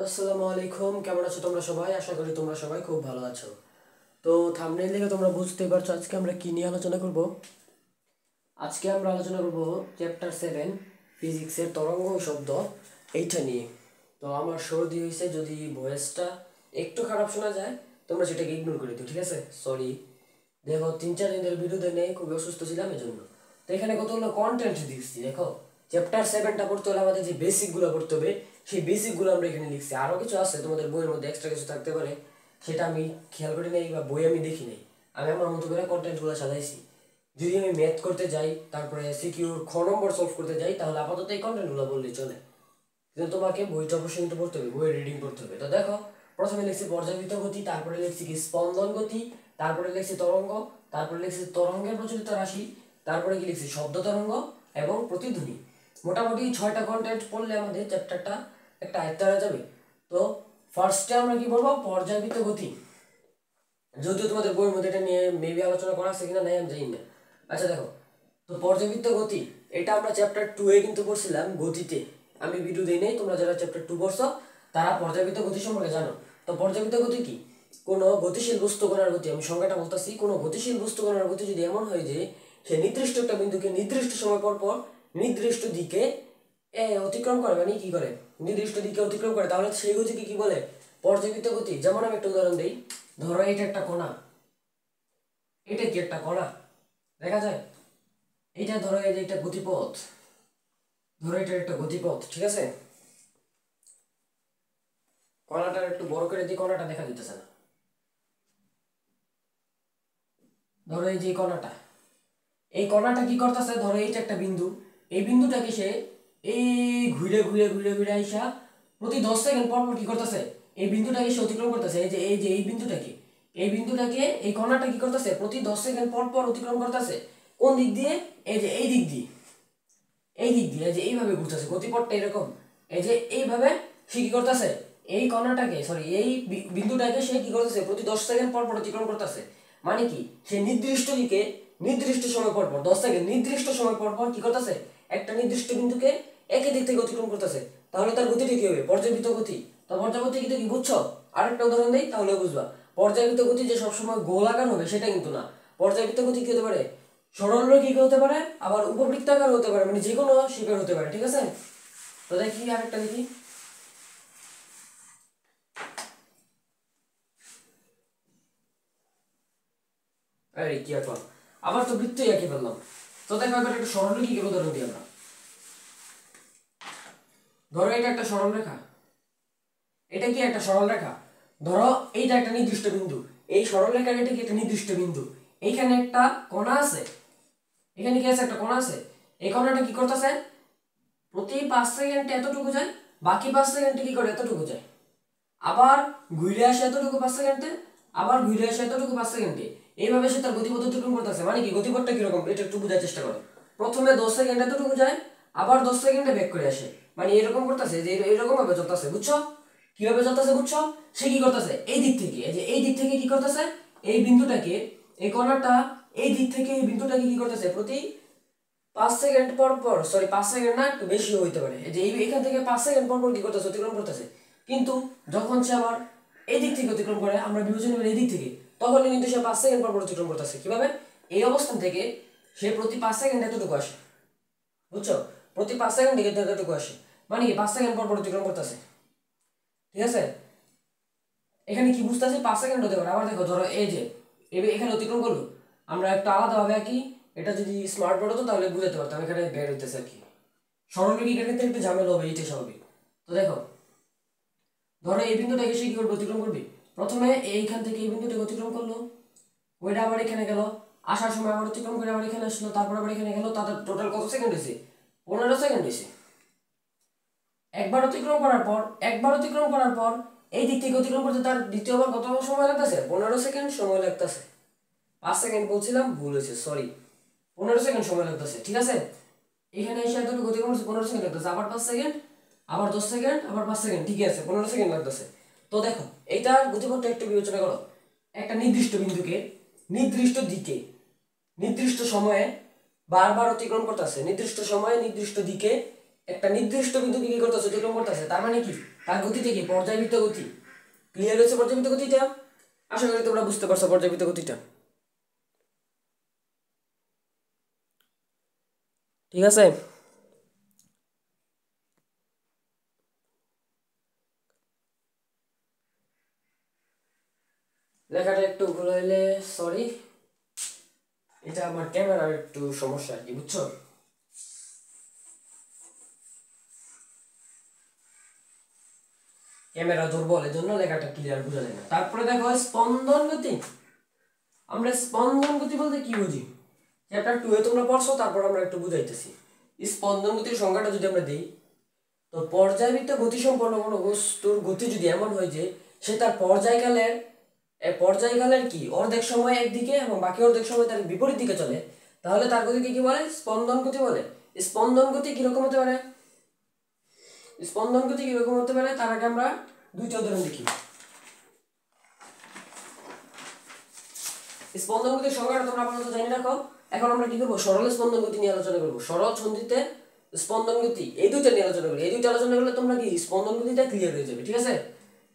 আসসালামু আলাইকুম, কেমন আছো তোমরা সবাই? আশা করি তোমরা সবাই খুব ভালো আছো। তো থাম্বনেল দেখে তোমরা বুঝতেই পারছো আজকে আমরা কি নিয়ে আলোচনা করব। আজকে আমরা আলোচনা করব চ্যাপ্টার 7 ফিজিক্সের তরঙ্গ ও শব্দ, এইটা নিয়ে। তো আমার সর্দি হয়েছে, যদি ভয়েসটা একটু খারাপ শোনা যায় তোমরা সেটাকে ইগনোর করে দিও, ঠিক আছে? সরি। দেখো 3-4 দিন ধরে ভিডিও দেয় নেই, খুবই অসুস্থ ছিলাম এই জন্য। তো এখানে কতগুলো কন্টেন্ট দিচ্ছি। দেখো চ্যাপ্টার 7টা পড়তে হলে আমাদের যে বেসিকগুলো পড়তে হবে, সেই বেসিকগুলো আমরা এখানে লিখছি। আরও কিছু আছে তোমাদের বইয়ের মধ্যে, এক্সট্রা কিছু থাকতে পারে, সেটা আমি খেয়াল করি নাই বা বই আমি দেখি নাই। আমি আমার মতো করে কন্টেন্টগুলো সাজাইছি। যদি আমি ম্যাথ করতে যাই, তারপরে সিকিউর নম্বর সলভ করতে যাই, তাহলে আপাতত এই কন্টেন্টগুলো বললেই চলে। কিন্তু তোমাকে বইটা অবশ্যই কিন্তু পড়তে হবে, বইয়ের রিডিং করতে হবে। তো দেখো, প্রথমে লিখছি পর্যাবৃত্ত গতি, তারপরে লিখছি কি স্পন্দন গতি, তারপরে লিখছি তরঙ্গ, তারপরে লিখছি তরঙ্গের প্রচলিত রাশি, তারপরে কি লিখছি শব্দ তরঙ্গ এবং প্রতিধ্বনি। মোটামুটি 6টা কন্টেন্ট পড়লে আমাদের চ্যাপ্টারটা একটা আয়ত্ত হয়ে যাবে। তো ফার্স্টে আমরা কি বলবো? পর্যাবৃত্ত গতি। যদিও তোমাদের বইয়ের মধ্যে এটা নিয়ে মেবি আলোচনা করা আছে কিনা নাই আমি জানি না। আচ্ছা দেখো, তো পর্যাবৃত্ত গতি এটা আমরা চ্যাপ্টার 2-এ কিন্তু পড়ছিলাম গতিতে। আমি ভিডিও দিই নাই, তোমরা যারা চ্যাপ্টার 2 পড়ছো তারা পর্যাবৃত্ত গতি সম্পর্কে জানো। তো পর্যাবৃত্ত গতি কি? কোনো গতিশীল বস্তু কণার গতি, আমি সংজ্ঞাটা বলতেছি। কোনো গতিশীল বস্তু কণার গতি যদি এমন হয় যে সে নির্দিষ্ট একটা বিন্দুকে নির্দিষ্ট সময় পর পর নির্দিষ্ট দিকে অতিক্রম করে, মানে কি করে? নির্দিষ্ট দিকে অতিক্রম করে, তাহলে সেই গতিকে কি বলে? পর্যাবৃত্ত গতি। যেমন আমি একটা উদাহরণ দিই। ধরো এটা একটা কণা, এটা কি একটা কণা? দেখা যায়। এটা ধরো এই যে একটা গতিপথ, ধরো এটা একটা গতিপথ, ঠিক আছে? কণাটা একটু বড় করে দিই, কণাটা দেখা দিতেছে না। ধরো এই যে কণাটা, এই কণাটা কি করতেছে? ধরো এইটা একটা বিন্দু, এই বিন্দুটাকে সে এই ঘুরে ঘুরে ঘুরে ঘুরে আইসা প্রতি 10 সেকেন্ড পর পর কি করতেছে? এই বিন্দুটাকে সে অতিক্রম করতেছে। এই যে এই বিন্দুটাকে এই কণাটা কি করতেছে? প্রতি 10 সেকেন্ড পর পর অতিক্রম করতেছে। কোন দিক দিয়ে? এই যে এই দিক দিয়ে, এই দিক দিয়ে যে এইভাবে ঘুরতেছে, গতিপথটা এরকম। এই যে এইভাবে সে কি করতেছে? এই কণাটাকে, সরি, এই বিন্দুটাকে সে কি করতেছে? প্রতি 10 সেকেন্ড পর পর অতিক্রম করতেছে। মানে কি? সে নির্দিষ্ট দিকে নির্দিষ্ট সময় পর পর 10 সেকেন্ড নির্দিষ্ট সময় পর পর কি করতেছে? একটা নির্দিষ্ট বিন্দুকে একই দিক থেকে অতিক্রম করতেছে। তাহলে তার গতিটা কি হবে? পর্যাবৃত্ত গতি। তো পর্যাবৃত্ত গতি কি বুঝছো? আরেকটা উদাহরণ দিই, তাহলে বুঝবা। পর্যাবৃত্ত গতি যে সবসময় গোলাকার হবে সেটা কিন্তু না। পর্যাবৃত্ত গতি কি হতে পারে? সরলরৈখিক হতে পারে, আবার উপবৃত্তাকার হতে পারে, মানে যে কোনো শেপের হতে পারে, ঠিক আছে? তো দেখি আরেকটা দেখি। আরে কি এখন আবার তো বৃত্তই এঁকে ফেললাম। তো দেখো এবার একটা সরলরৈখিকের উদাহরণ দিই আমরা। ধরো এটা একটা সরল রেখা, এটা কি একটা সরল রেখা? ধরো এইটা একটা নির্দিষ্ট বিন্দু, এই সরল রেখার এটা কি একটা নির্দিষ্ট বিন্দু। এইখানে একটা কণা আছে, এখানে কি আছে? একটা কণা আছে। এই কণাটা কি করতেছে? প্রতি 5 সেকেন্ডে এতটুকু যায়, বাকি 5 সেকেন্ডে কি করে? এতটুকু যায়। আবার ঘুরে আসে এতটুকু 5 সেকেন্ডে, আবার ঘুরে আসে এতটুকু 5 সেকেন্ডে। এইভাবে সে তার গতিপথ অতিক্রম করতেছে। মানে কি? গতিপথটা কিরকম এটা একটু বোঝার চেষ্টা করো। প্রথমে 10 সেকেন্ড এতটুকু যায়, আবার 10 সেকেন্ডে ব্যাক করে আসে। মানে এরকম করতেছে, যে এরকম ভাবে চলতেছে, বুঝছো? কিভাবে চলতেছে বুঝছো? সে কি করতেছে? এই দিক থেকে, এই যে এই দিক থেকে কি করতেছে? এই বিন্দুটাকে, এই কণাটা এই দিক থেকে এই বিন্দুটাকে কি করতেছে? প্রতি 5 সেকেন্ড পর পর, সরি 5 সেকেন্ড না, একটু বেশি হইতে পারে, এই যে এইখান থেকে 5 সেকেন্ড পর পর কি করতেছে? অতিক্রম করতেছে। কিন্তু যখন সে আবার এই দিক থেকে অতিক্রম করে, আমরা বিবেচনা করি এই দিক থেকে, তখন কিন্তু সে 5 সেকেন্ড পর পর অতিক্রম করতেছে। কিভাবে? এই অবস্থান থেকে সে প্রতি 5 সেকেন্ড এতটুকু আসে, বুঝছো? প্রতি 5 সেকেন্ড থেকে এতটুকু আসে, মানে কি 5 সেকেন্ড পর পর অতিক্রম করতেছে, ঠিক আছে? এখানে কি বুঝতেছে? 5 সেকেন্ড হতে পারে। আবার দেখো, ধরো এই যে এখানে অতিক্রম করলো, আমরা একটা আলাদাভাবে আঁকি। এটা যদি স্মার্ট বোর্ড হতো তাহলে বুঝতে পারতাম এখানে বের হইতেছে আর কি। সরলরেখার ক্ষেত্রে একটু ঝামেলা হবে, এইটাই স্বাভাবিক। তো দেখো, ধরো এই বিন্দুটাকে সে কি করবে? অতিক্রম করবে। প্রথমে এইখান থেকে এই বিন্দুটাকে অতিক্রম করলো, ওইটা আবার এখানে গেল, আসার সময় আবার অতিক্রম করে আবার এখানে আসলো, তারপর আবার এখানে গেল। তাদের টোটাল কত সেকেন্ড হয়েছে? 15 সেকেন্ড হয়েছে। একবার অতিক্রম করার পর এই দিক থেকে অতিক্রম করতে তার দ্বিতীয়বার কত সময় লাগতেছে? 15 সেকেন্ড সময় লাগতেছে। 5 সেকেন্ড বলছিলাম, ভুল হয়েছে, সরি। 15 সেকেন্ড সময় লাগতেছে, ঠিক আছে? এখানে এসে এতটুকু অতিক্রম করছে, 15 সেকেন্ড লাগতেছে। আবার 5 সেকেন্ড, আবার 10 সেকেন্ড, আবার 5 সেকেন্ড, ঠিক আছে, 15 সেকেন্ড লাগতেছে। তো দেখো, এইটার গতিপথটা একটু বিবেচনা করো। একটা নির্দিষ্ট বিন্দুকে নির্দিষ্ট দিকে নির্দিষ্ট সময়ে বারবার অতিক্রম করতেছে, নির্দিষ্ট সময়ে নির্দিষ্ট দিকে একটা নির্দিষ্ট বিন্দুকে কি করতেছে, অতিক্রম করতেছে, তার মানে কি তার গতিটা কি পর্যায়বৃত্ত গতি। ক্লিয়ার হয়েছে পর্যায়বৃত্ত গতিটা? আশা করি তোমরা বুঝতে পারছো পর্যায়বৃত্ত গতিটা। ঠিক আছে, লেখাটা একটু ভুল হইলে সরি, এটা আমার ক্যামেরার একটু সমস্যা আর কি, বুঝছো? ক্যামেরা দুর্বল, এই জন্য লেখাটা ক্লিয়ার বোঝা যায় না। তারপরে দেখো স্পন্দন গতি। আমরা স্পন্দন গতি বলতে কি বুঝি, চ্যাপ্টার 2 এ তোমরা পড়ছো, তারপর আমরা একটু বুঝাইতেছি। স্পন্দন গতির সংজ্ঞাটা যদি আমরা দিই, তো পর্যায়বৃত্ত গতিসম্পন্ন কোনো বস্তুর গতি যদি এমন হয় যে সে তার পর্যায়কালের কি অর্ধেক সময় একদিকে এবং বাকি অর্ধেক সময় তার বিপরীত দিকে চলে, তাহলে তার গতিকে কি বলে, স্পন্দন গতি বলে। স্পন্দন গতি কিরকম হতে পারে, স্পন্দন গতি কিরকম হতে পারে, তার আগে আমরা দুইটা উদাহরণ দেখি। স্পন্দন গতির সংজ্ঞাটা তোমরা আপাতত জানি রাখো। এখন আমরা কি করবো, সরল স্পন্দন গতি নিয়ে আলোচনা করবো। সরল সন্ধিতে স্পন্দন গতি, এই দুইটা নিয়ে আলোচনা করবো। এই দুইটা আলোচনা করলে তোমরা কি স্পন্দন গতিটা ক্লিয়ার হয়ে যাবে। ঠিক আছে,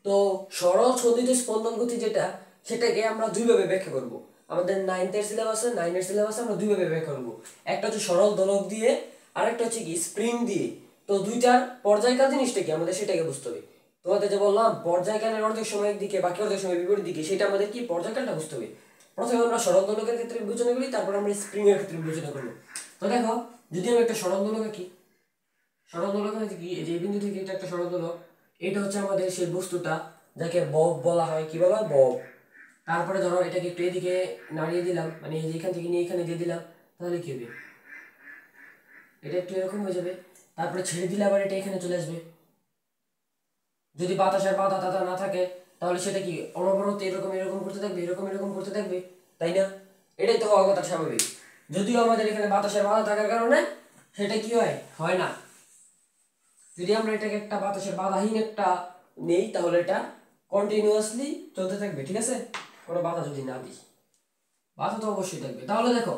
তো সরল সন্ধিত স্পন্দন গতি যেটা, সেটাকে আমরা দুইভাবে ব্যাখ্যা করব। আমাদের 9th-এর সিলেবাসে, 9-এর সিলেবাসে আমরা দুইভাবে ব্যাখ্যা করব। একটা হচ্ছে সরল দোলক দিয়ে, আরেকটা হচ্ছে কি স্প্রিং দিয়ে। তো দুইটার পর্যায়কাল জিনিসটা কি আমাদের সেটাকে বুঝতে হবে। তোমাদের যে বললাম পর্যায়কালের অর্ধেক সময়ের দিকে বাকি অর্ধেক সময় বিপরীত দিকে, সেটা আমাদের কি পর্যায়কালটা বুঝতে হবে। প্রথমে আমরা সরল দোলকের ক্ষেত্রে বিবেচনা করি, তারপর আমরা স্প্রিং এর ক্ষেত্রে বিবেচনা করব। তো দেখো, যদি আমি একটা সরল দোলক আঁকি, সরল দোলক হচ্ছে কি, এই যে এই বিন্দু থেকে এটা একটা সরল দোলক, এটা হচ্ছে আমাদের সেই বস্তুটা যাকে বব বলা হয়। কি বলা হয়, বব। তারপরে ধরো এটাকে একটু এদিকে নাড়িয়ে দিলাম, মানে এই যে এখান থেকে নিয়ে এখানে দিয়ে দিলাম, তাহলে কি হবে, এটা একটু এরকম হয়ে যাবে। তারপরে ছেড়ে দিলে আবার এটা এখানে চলে আসবে। যদি বাতাসের বাধা টাধা না থাকে, তাহলে সেটা কি অনবরত এরকম এরকম করতে থাকবে, এরকম এরকম করতে থাকবে, তাই না? এটাই তো হওয়ার কথা, স্বাভাবিক। যদিও আমাদের এখানে বাতাসের বাধা থাকার কারণে সেটা কি হয়, হয় না। যদি আমরা এটাকে একটা বাতাসের বাধাহীন একটা নেই, তাহলে এটা কন্টিনিউয়াসলি চলতে থাকবে। ঠিক আছে, কোনো বাধা যদি না দিই, বাধা তো অবশ্যই থাকবে। তাহলে দেখো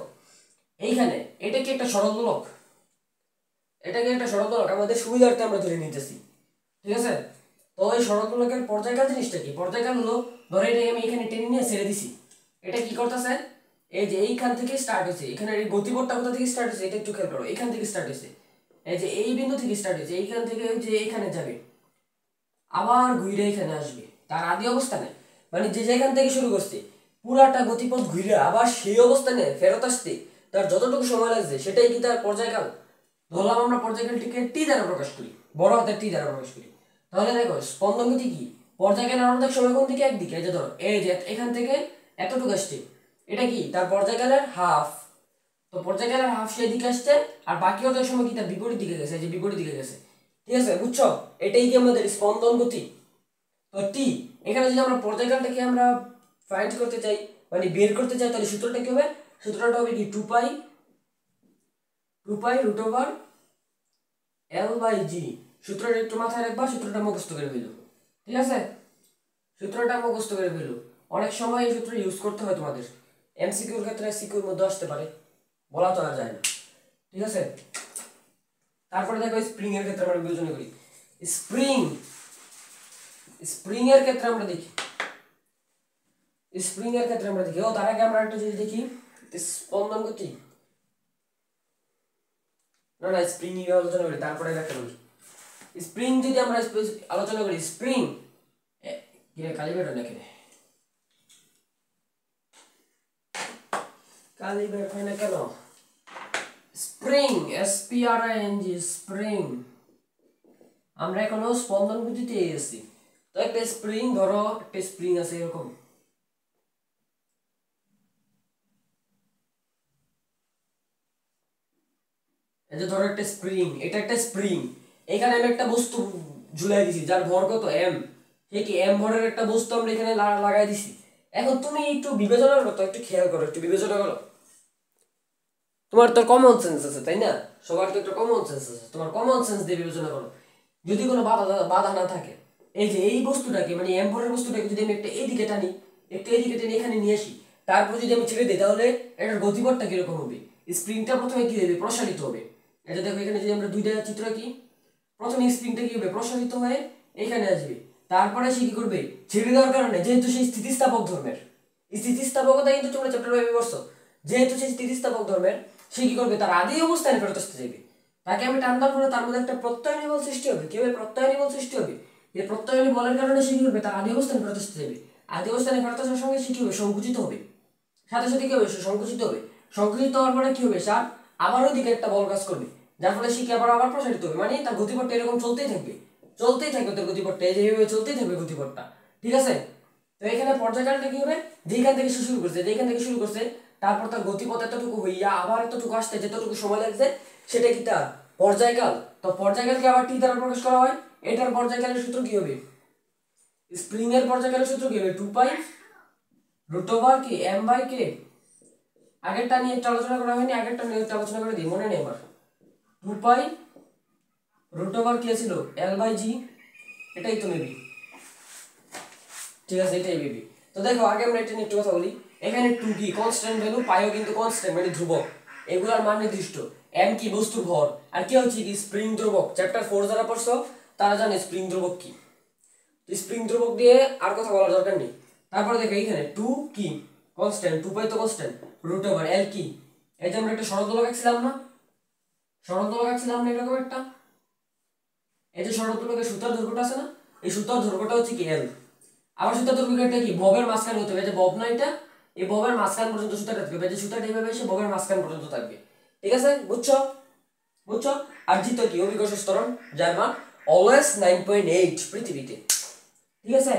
এইখানে এটা কি একটা সরল দোলক, এটাকে একটা সরল দোলক আমাদের সুবিধার্থে আমরা ধরে নিতেছি। ঠিক আছে, তো এই সরল দোলকের পর্যায়কাল জিনিসটা কি, পর্যায়কাল হলো, ধরো এটাকে আমি এখানে টেনে নিয়ে ছেড়ে দিছি, এটা কি করতেছে, এই যে এইখান থেকে স্টার্ট হয়েছে, এখানে এই গতিপথটা কোথা থেকে স্টার্ট হয়েছে, এটা একটু খেয়াল করো, এখান থেকে স্টার্ট হয়েছে, এই যে এই বিন্দু থেকে স্টার্ট হয়েছে, এইখান থেকে ওই যে এইখানে যাবে, আবার ঘুরে এখানে আসবে তার আদি অবস্থানে, মানে যে যেখান থেকে শুরু করছে পুরাটা গতিপথ ঘুরে আবার সেই অবস্থানে ফেরত আসতে তার যতটুকু সময় লাগছে, সেটাই কি তার পর্যায়কাল। ধরলাম আমরা পর্যায়কালটিকে টি দ্বারা প্রকাশ করি, বড় হাতের টি দ্বারা প্রকাশ করি। তাহলে দেখো স্পন্দন গতি কি, পর্যায়কালের অর্ধেক সময় কোন দিকে, একদিকে। এই যে ধরো এই যে এখান থেকে এতটুকু আসছে, এটা কি তার পর্যায়কালের হাফ। তো পর্যায়কালের হাফ সেই দিকে আসছে, আর বাকি অর্ধেক সময় কি তার বিপরীত দিকে গেছে, এই যে বিপরীত দিকে গেছে। ঠিক আছে, বুঝছো, এটাই কি আমাদের স্পন্দন গতি। তো টি, এখানে যদি আমরা পর্যায়কালটাকে আমরা ফাইন্ড করতে চাই, মানে বের করতে চাই, তাহলে সূত্রটা কি হবে, সূত্রটা হবে কি 2 পাই রুট ওভার L/G। সূত্রটা একটু মাথায় রাখবা, সূত্রটা মুখস্থ করে ফেলো। ঠিক আছে, সূত্রটা মুখস্থ করে ফেলো। অনেক সময় এই সূত্র ইউজ করতে হয় তোমাদের, এমসিকিউর ক্ষেত্রে সিকিউর মধ্যে আসতে পারে, বলা তো আর যায় না। ঠিক আছে, তারপরে দেখো স্প্রিং এর ক্ষেত্রে আমরা বিবেচনা করি। স্প্রিং, স্প্রিং এর ক্ষেত্রে আমরা দেখি, স্প্রিং এর ক্ষেত্রে আমরা দেখি, ও তার আগে আমরা একটা জিনিস দেখি, স্পন্দন গতি, না না স্প্রিং নিয়ে আলোচনা করি, তারপরে ব্যাখ্যা করি। স্প্রিং যদি আমরা আলোচনা করি, স্প্রিং কিরে কালি বের হয় না, কেন কালি বের হয় না কেন, স্প্রিং, SPRING, স্প্রিং। আমরা এখনো স্পন্দন গতিতে এসেছি। তো একটা স্প্রিং, ধরো একটা স্প্রিং আছে এরকম, এই যে ধরো একটা স্প্রিং, এটা একটা স্প্রিং, এখানে আমি একটা বস্তু ঝুলাই দিছি যার ভর কত m, ঠিক m ভরের একটা বস্তু আমরা এখানে লাগাই দিছি। এখন তুমি একটু বিবেচনা করো তো, একটু খেয়াল করো, একটু বিবেচনা করো। তোমার তো কমন সেন্স আছে, তাই না? সবার তো একটা কমন সেন্স আছে, তোমার কমন সেন্স দিয়ে বিবেচনা করো। যদি কোনো বাধা বাধা না থাকে, এই যে এই বস্তুটাকে, মানে m ভরের বস্তুটাকে যদি আমি একটা এইদিকে টানি, একটা এইদিকে টেনে এখানে নিয়ে আসি, তারপর যদি আমি ছেড়ে দিই, তাহলে এটার গতিপথটা কিরকম হবে, স্প্রিংটা প্রথমে কি হবে, প্রসারিত হবে। এটা দেখো এখানে যদি আমরা দুইটা চিত্র কি প্রথমে স্প্রিংটা কি হবে প্রসারিত হয়ে এখানে আসবে, তারপরে সে কি করবে ছেড়ে দেওয়ার কারণে, যেহেতু সেই স্থিতিস্থাপক ধর্মের, স্থিতিস্থাপকতা কিন্তু তোমরা চ্যাপ্টার 5 পড়ছো, যেহেতু সেই স্থিতিস্থাপক ধর্মের সে কি করবে তার আদি অবস্থানে ফেরত আসতে যাবে। তাকে আমি টান দেওয়ার ফলে তার মধ্যে একটা প্রত্যয়নী বল সৃষ্টি হবে। কি হবে? প্রত্যয়নী বল সৃষ্টি হবে। এই প্রত্যয়নী বলের কারণে সে কি করবে তার আদি অবস্থানে ফেরত আসতে যাবে। আদি অবস্থানে ফেরত আসার সঙ্গে সে কি হবে সংকুচিত হবে, সাথে সাথে কি হবে সে সংকুচিত হবে। সংকুচিত হওয়ার পরে কি হবে স্যার আবার ওইদিকে একটা বল কাজ করবে, যার ফলে সে কি আবার আবার প্রসারিত হবে, মানে তার গতিপথটা এরকম চলতেই থাকবে, চলতেই থাকবে তার গতিপথটা এইভাবে চলতেই থাকবে গতিপথটা। ঠিক আছে? তো এখানে পর্যায়কালটা কি হবে যেখান থেকে সে শুরু করছে, যেখান থেকে শুরু করছে তারপর তার গতিপথ এতটুকু হইয়া আবার এতটুকু আসতে যেতটুকু সময় লাগছে সেটা কি তার পর্যায়কাল। তো পর্যায়কালকে আবার টি দ্বারা প্রকাশ করা হয়। এটার পর্যায়কালের সূত্র কি হবে? স্প্রিং এর পর্যায়কালের সূত্র কি হবে? 2 পাই রুট ওভার কি এম বাই কে। আগেরটা নিয়ে একটু আলোচনা করা হয়নি, আগেরটা নিয়ে একটু আলোচনা করে দিই, মনে নেই আমার। 2 পাই রুট ওভার কি ছিল এল বাই জি, এটাই তো মেবি। ঠিক আছে, এটাই মেবি। তো দেখো আগে আমরা এটা নিয়ে একটু কথা বলি। এখানে 2 কি কনস্ট্যান্ট ভ্যালু, পাইও কিন্তু কনস্ট্যান্ট মানে ধ্রুবক, এগুলার মান নির্দিষ্ট। এম কি বস্তুর ভর, আর কি হচ্ছে কি স্প্রিং ধ্রুবক। চ্যাপ্টার 4 যারা পড়ছো তারা জানে স্প্রিং ধ্রুবক কি। স্প্রিং ধ্রুবক দিয়ে আর কথা বলার দরকার নেই। তারপরে দেখো এখানে 2 কি কনস্ট্যান্ট, 2 পাই তো কনস্ট্যান্ট, রুট ওভার এল কি, এই যে আমরা একটা সরলদোলক আঁকছিলাম না, সরলদোলক আঁকছিলাম না এরকম একটা, এই যে সরলদোলকের সুতার দৈর্ঘ্যটা আছে না, এই সুতার দৈর্ঘ্যটা হচ্ছে কি এল। আবার সুতার দৈর্ঘ্যটা কি ববের মাঝখানে হতে হবে, যে বব না এটা, এই ববের মাঝখান পর্যন্ত সুতাটা থাকবে, যে সুতাটা এইভাবে এসে ববের মাঝখান পর্যন্ত থাকবে। ঠিক আছে, বুঝছো? বুঝছো? আর জিতো কি অভিকর্ষ ত্বরণ, যার মান অলওয়েজ 9.8 পৃথিবীতে। ঠিক আছে,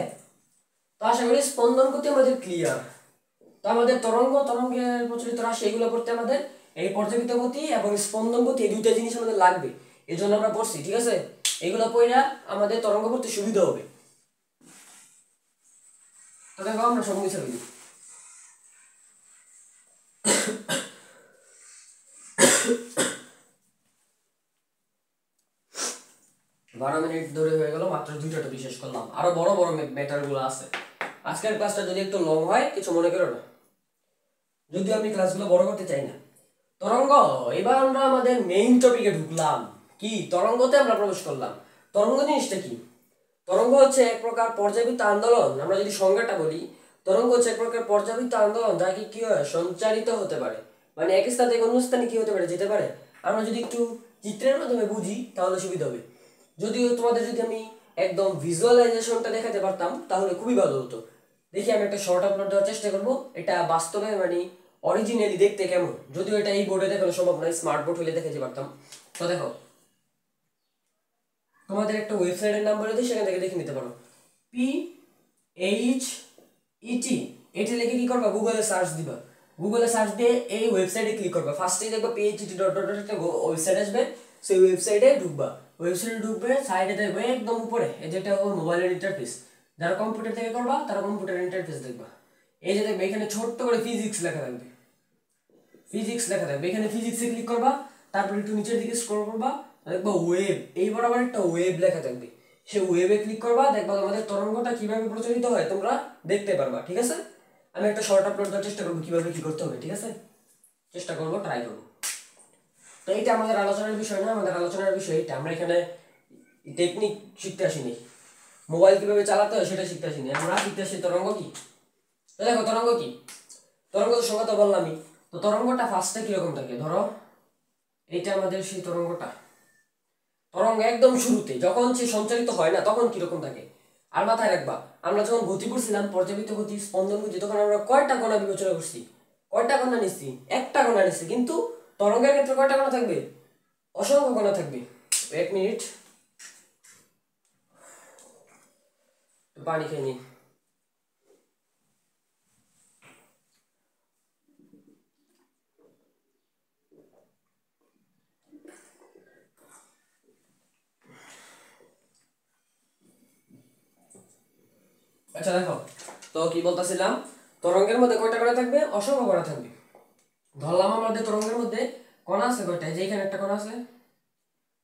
তো আশা করি স্পন্দন গতি আমাদের ক্লিয়ার। তো আমাদের তরঙ্গের প্রচলিত রাশি এগুলো পড়তে আমাদের এই পর্যাবৃত্ত গতি এবং স্পন্দন গতি এই দুইটা জিনিস আমাদের লাগবে, এই জন্য আমরা পড়ছি। ঠিক আছে, এগুলো পড়া আমাদের তরঙ্গ পড়তে সুবিধা হবে। তো দেখো আমরা সব মুছে দিই। 12 মিনিট ধরে হয়ে গেল, মাত্র 2টা টপিক শেষ করলাম, আরো বড় বড় ম্যাটারগুলো আছে। আজকের ক্লাসটা যদি একটু লং হয় কিছু মনে করো না, যদিও আমি ক্লাসগুলো বড় করতে চাই না। তরঙ্গ, এবার আমরা আমাদের মেইন টপিকে ঢুকলাম। কি তরঙ্গতে আমরা প্রবেশ করলাম। তরঙ্গ জিনিসটা কি? তরঙ্গ হচ্ছে এক প্রকার পর্যাবৃত্ত আন্দোলন। আমরা যদি সংজ্ঞাটা বলি, তরঙ্গ হচ্ছে এক প্রকার পর্যাবৃত্ত আন্দোলন যা কি হয় সঞ্চারিত হতে পারে, মানে এক স্থান থেকে অন্য স্থানে কি হতে পারে যেতে পারে। আমরা যদি একটু চিত্রের মাধ্যমে বুঝি তাহলে সুবিধা হবে। যদিও তোমাদের যদি আমি একদম ভিজুয়ালাইজেশনটা দেখাতে পারতাম তাহলে খুবই ভালো হতো। দেখি আমি একটা শর্ট আপলোড দেওয়ার চেষ্টা করবো, এটা বাস্তবে মানে অরিজিনালি দেখতে কেমন, যদিও এটা এই বোর্ডে দেখানো সম্ভব নয়, স্মার্ট বোর্ড হলে দেখাতে পারতাম। তো দেখো তোমাদের একটা ওয়েবসাইটের নাম বলে দিই, সেখান থেকে দেখে নিতে পারো। PHET, এটা লিখে কি করবা গুগলে সার্চ দিবা, গুগলে সার্চ দিয়ে এই ওয়েবসাইটে ক্লিক করবা। ফার্স্টেই দেখবা PHET.ডট একটা ওয়েবসাইট আসবে, সেই ওয়েবসাইটে ঢুকবা। ওয়েবসাইটে ঢুকবে, সাইডে দেখবে একদম উপরে এই যে এটা মোবাইলের ইন্টারফেস, যারা কম্পিউটার থেকে করবা তারা কম্পিউটারের ইন্টারফেস দেখবা। এই যে দেখবে এখানে ছোট্ট করে ফিজিক্স লেখা থাকবে, ফিজিক্স লেখা থাকবে, এখানে ফিজিক্সে ক্লিক করবা, তারপর একটু নিচের দিকে স্ক্রল করবা, দেখবা ওয়েব, এই বরাবর একটা ওয়েব লেখা থাকবে, সেই ওয়েবে ক্লিক করবা, দেখবা তোমাদের তরঙ্গটা কিভাবে প্রচলিত হয় তোমরা দেখতে পারবা। ঠিক আছে, আমি একটা শর্ট আপলোড দেওয়ার চেষ্টা করবো কিভাবে কি করতে হবে। ঠিক আছে, চেষ্টা করবো, ট্রাই করবো। তো এইটা আমাদের আলোচনার বিষয় না, আমাদের আলোচনার বিষয় এটা, আমরা এখানে টেকনিক শিখতে আসিনি, মোবাইল কিভাবে চালাতে হয় সেটা শিখতে আসিনি, আমরা শিখতে আসি তরঙ্গ কি। তো দেখো তরঙ্গ কি, তরঙ্গ তো সংজ্ঞা তো বললামই। তো তরঙ্গটা ফার্স্টে কিরকম থাকে, ধরো এটা আমাদের সেই তরঙ্গটা, তরঙ্গ একদম শুরুতে যখন সে সঞ্চারিত হয় না তখন কিরকম থাকে। আর মাথায় রাখবা আমরা যখন গতি করছিলাম পর্যাবৃত্ত গতি স্পন্দন গতি, তখন আমরা কয়টা কণা বিবেচনা করছি, কয়টা কণা নিচ্ছি, একটা কণা নিচ্ছি, কিন্তু তরঙ্গের ক্ষেত্রে কয়টা কণা থাকবে, অসংখ্য কণা থাকবে। 1 মিনিট পানি খেয়ে নি। আচ্ছা দেখো, তো কি বলতেছিলাম, তরঙ্গের মধ্যে কয়টা কণা থাকবে, অসংখ্য কণা থাকবে। ধরলাম আমাদের তরঙ্গের মধ্যে কণা আছে কয়টা, যে এখানে একটা কণা আছে,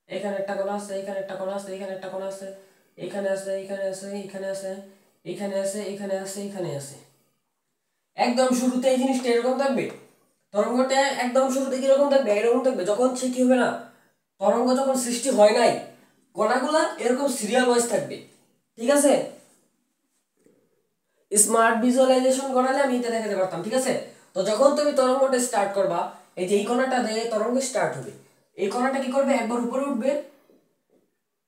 এখানে একটা কণা আছে, এখানে একটা কণা আছে, এখানে একটা কণা আছে, এখানে আছে, এখানে আছে, এখানে আছে, এখানে আছে, এখানে আছে, এখানে আছে। একদম শুরুতে এই জিনিসটা এরকম থাকবে, তরঙ্গটা একদম শুরুতে কিরকম থাকবে, এরকম থাকবে। যখন সে কি হবে না, তরঙ্গ যখন সৃষ্টি হয় নাই, কণাগুলা এরকম সিরিয়াল ওয়াইজ থাকবে, ঠিক আছে? স্মার্ট ভিজুয়ালাইজেশন করালে আমি এটা দেখাতে পারতাম, ঠিক আছে? তো যখন তুমি তরঙ্গটা স্টার্ট করবা, এই যে এই কণাটা দিয়ে তরঙ্গ স্টার্ট হবে, এই কণাটা কি করবে, একবার উপরে উঠবে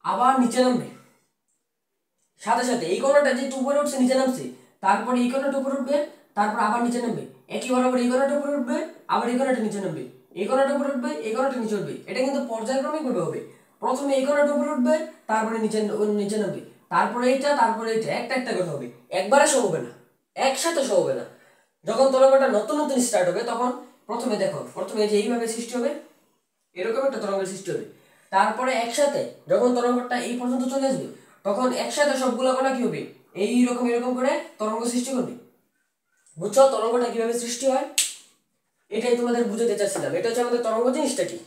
আবার নিচে নামবে, সাথে সাথে এই কণাটা যেহেতু উপরে উঠছে নিচে নামছে, তারপরে এই কণাটা উপরে উঠবে, তারপর আবার নিচে নামবে, একই বরাবর এই কণাটা উপরে উঠবে, আবার এই কণাটা নিচে নামবে, এই কণাটা উপরে উঠবে, এই কণাটা নিচে উঠবে। এটা কিন্তু পর্যায়ক্রমিক ভাবে হবে। প্রথমে এই কণাটা উপরে উঠবে, তারপরে নিচে নিচে নামবে, তারপরে এইটা, তারপরে এইটা, একটা একটা করে হবে, একবারে সব হবে না, একসাথে সব হবে না। যখন তরঙ্গটা নতুন নতুন স্টার্ট হবে, তখন প্রথমে দেখো, প্রথমে যে এইভাবে সৃষ্টি হবে, এরকম একটা তরঙ্গের সৃষ্টি হবে। তারপরে একসাথে যখন তরঙ্গটা এই পর্যন্ত চলে আসবে, তখন একসাথে সবগুলো কণা কি হবে, এইরকম এরকম করে তরঙ্গ সৃষ্টি করবে। বুঝছো তরঙ্গটা কিভাবে সৃষ্টি হয়? এটাই তোমাদের বুঝাতে চাচ্ছিলাম। এটা হচ্ছে আমাদের তরঙ্গ জিনিসটা কি।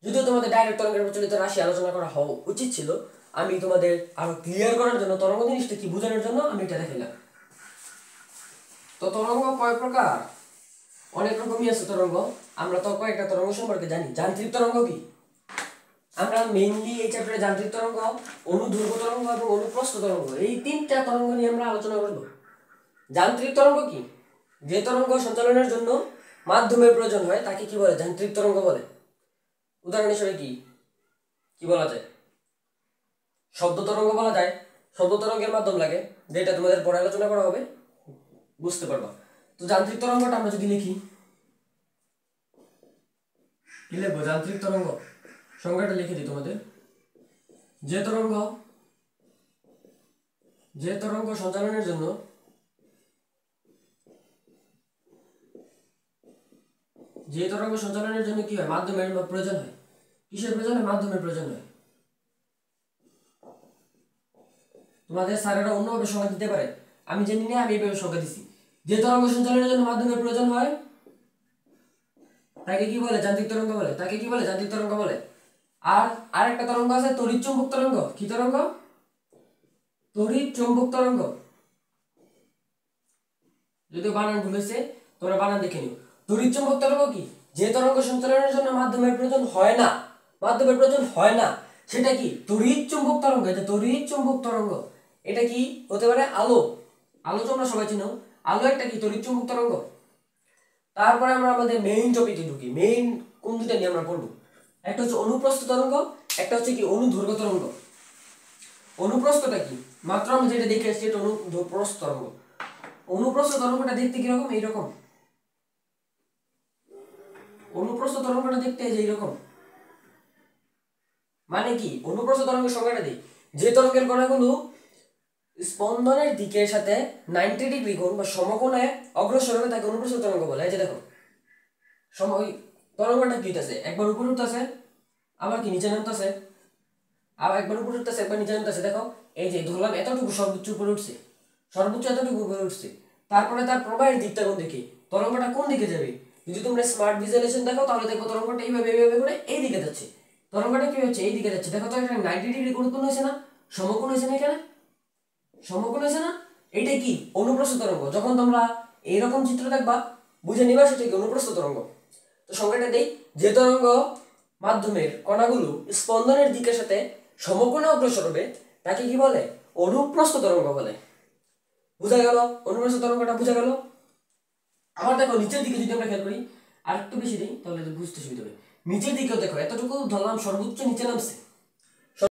যদিও তোমাদের ডাইরেক্ট তরঙ্গের প্রচলিত রাশি আলোচনা করা হওয়া উচিত ছিল, আমি তোমাদের আরো ক্লিয়ার করার জন্য, তরঙ্গ জিনিসটা কি বোঝানোর জন্য আমি এটা দেখাইলাম। তো তরঙ্গ কয় প্রকার? অনেক রকমই আছে তরঙ্গ। আমরা তো কয়েকটা তরঙ্গ সম্পর্কে জানি। যান্ত্রিক তরঙ্গ কি? আমরা মেইনলি এই চ্যাপ্টারে যান্ত্রিক তরঙ্গ, অনুধ্রুব তরঙ্গ এবং অনুপ্রস্থ তরঙ্গ, এই তিনটা তরঙ্গ নিয়ে আমরা আলোচনা করব। যান্ত্রিক তরঙ্গ কি? যে তরঙ্গ সঞ্চালনের জন্য মাধ্যমের প্রয়োজন হয় তাকে কি বলে? যান্ত্রিক তরঙ্গ বলে। উদাহরণ হিসেবে কি কি বলা যায়? শব্দ তরঙ্গ বলা যায়। শব্দ তরঙ্গের মাধ্যম লাগে, যেটা তোমাদের পরে আলোচনা করা হবে, বুঝতে পারবা। তো যান্ত্রিক তরঙ্গটা আমরা যদি লিখি, কি লিখবো? যান্ত্রিক তরঙ্গ সংজ্ঞাটা লিখে দিই তোমাদের। যে তরঙ্গ সঞ্চালনের জন্য কি হয়? মাধ্যমের প্রয়োজন হয়। কিসের প্রয়োজন হয়? মাধ্যমের প্রয়োজন হয়। তোমাদের স্যারেরা অন্যভাবে সংজ্ঞা দিতে পারে, আমি জানি না, আমি এইভাবে সংজ্ঞা দিছি। যে তরঙ্গ সঞ্চালনের জন্য মাধ্যমের প্রয়োজন হয় তাকে কি বলে? যান্ত্রিক তরঙ্গ বলে। তাকে কি বলে? যান্ত্রিক তরঙ্গ বলে। আর আরেকটা তরঙ্গ আছে তড়িৎ চুম্বক তরঙ্গ। কি তরঙ্গ? তড়িৎ চুম্বক তরঙ্গ। যদি বানান ভুল হয়েছে তোমরা বানান দেখে নিও। তড়িৎ চুম্বক তরঙ্গ কি? যে তরঙ্গ সঞ্চালনের জন্য মাধ্যমের প্রয়োজন হয় না, সেটা কি? তড়িৎ চুম্বক তরঙ্গ। এটা তড়িৎ চুম্বক তরঙ্গ। এটা কি হতে পারে? আলো। আলো তোমরা সবাই চিনো। আলো একটা কি? তড়িৎ চুম্বক তরঙ্গ। তারপরে আমরা আমাদের মেইন টপিকে ঢুকি। মেইন কোন দুটা নিয়ে আমরা পড়বো? একটা হচ্ছে অনুপ্রস্থ তরঙ্গ, একটা হচ্ছে কি? অনুদৈর্ঘ্য তরঙ্গ। অনুপ্রস্থটা কি? মাত্র আমরা যেটা দেখে এসেছি এটা অনুপ্রস্থ তরঙ্গ। অনুপ্রস্থ তরঙ্গটা দেখতে কিরকম? এইরকম। অনুপ্রস্থ তরঙ্গটা দেখতে এইরকম। মানে কি? অনুপ্রস্থ তরঙ্গের সংজ্ঞাটা দিই। যে তরঙ্গের কণাগুলো স্পন্দনের দিকের সাথে 90 ডিগ্রি কোণ বা সমকোণে অগ্রসর হবে তাকে অনুপ্রস্থ তরঙ্গ বলে। এই যে দেখো, সময় তরঙ্গটা কি হইতাছে? একবার উপরে উঠতেছে, আবার কি নিচে নামতেছে, আবার একবার উপরে উঠতেছে, একবার নিচে নামতেছে। দেখো এই যে ধরলাম এতটুকু সর্বোচ্চ উপরে উঠছে, সর্বোচ্চ এতটুকু উপরে উঠছে। তারপরে তার প্রবাহের দিকটা কোন দিকে? তরঙ্গটা কোন দিকে যাবে? যদি তোমরা স্মার্ট ভিজুয়ালাইজেশন দেখো তাহলে দেখো তরঙ্গটা এইভাবে এইভাবে করে এই দিকে যাচ্ছে। তরঙ্গটা কি হচ্ছে? এই দিকে যাচ্ছে। দেখো তো এখানে 90 ডিগ্রি কোণ উৎপন্ন হয়েছে না? সমকোণ হয়েছে না? এখানে সমকোণ হয়েছে না? এটা কি? অনুপ্রস্থ তরঙ্গ। যখন তোমরা এইরকম চিত্র দেখবা বুঝে নিবা সেটা কি? অনুপ্রস্থ তরঙ্গ। তো সংজ্ঞাটা দেই। যে তরঙ্গ মাধ্যমের কণাগুলো স্পন্দনের দিকের সাথে সমকোণে অগ্রসর হবে তাকে কি বলে? অনুপ্রস্থ তরঙ্গ বলে। বুঝা গেল? অনুপ্রস্থ তরঙ্গটা বুঝা গেল? আবার দেখো নিচের দিকে যদি আমরা খেয়াল করি, আর একটু বেশি দিই তাহলে বুঝতে সুবিধা হবে। নিচের দিকেও দেখো এতটুকু ধরলাম সর্বোচ্চ নিচে নামছে,